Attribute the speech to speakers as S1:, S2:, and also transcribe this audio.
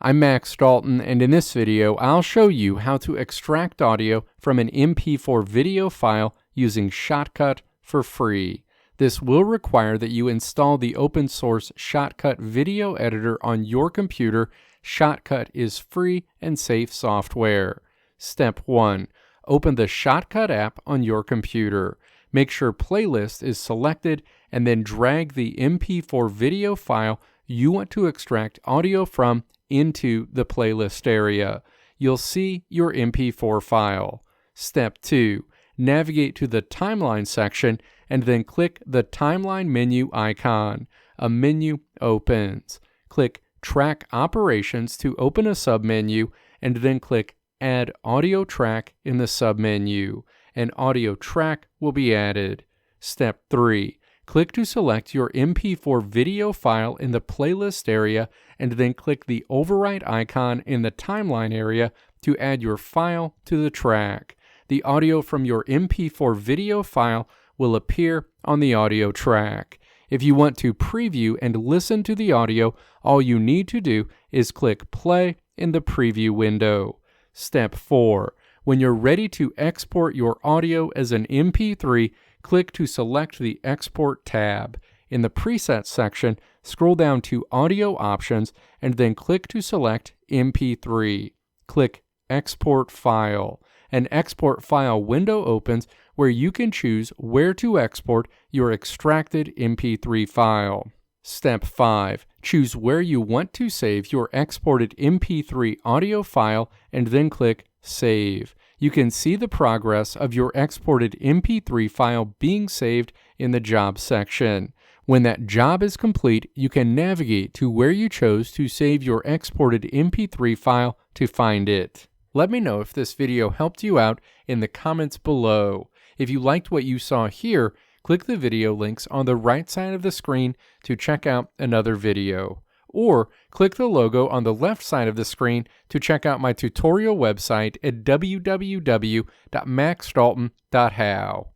S1: I'm Max Dalton, and in this video, I'll show you how to extract audio from an MP4 video file using Shotcut for free. This will require that you install the open source Shotcut video editor on your computer. Shotcut is free and safe software. Step 1. Open the Shotcut app on your computer. Make sure Playlist is selected and then drag the MP4 video file you want to extract audio from into the playlist area. You'll see your MP4 file. Step 2. Navigate to the timeline section and then click the timeline menu icon. A menu opens. Click Track Operations to open a submenu and then click Add Audio Track in the submenu. An audio track will be added. Step 3. Click to select your MP4 video file in the playlist area and then click the overwrite icon in the timeline area to add your file to the track. The audio from your MP4 video file will appear on the audio track. If you want to preview and listen to the audio, all you need to do is click play in the preview window. Step 4. When you're ready to export your audio as an MP3, click to select the Export tab. In the Presets section, scroll down to Audio Options and then click to select MP3. Click Export File. An export file window opens where you can choose where to export your extracted MP3 file. Step 5. Choose where you want to save your exported MP3 audio file and then click Save. You can see the progress of your exported MP3 file being saved in the Job section. When that job is complete, you can navigate to where you chose to save your exported MP3 file to find it. Let me know if this video helped you out in the comments below. If you liked what you saw here, click the video links on the right side of the screen to check out another video. Or click the logo on the left side of the screen to check out my tutorial website at www.maxdalton.how.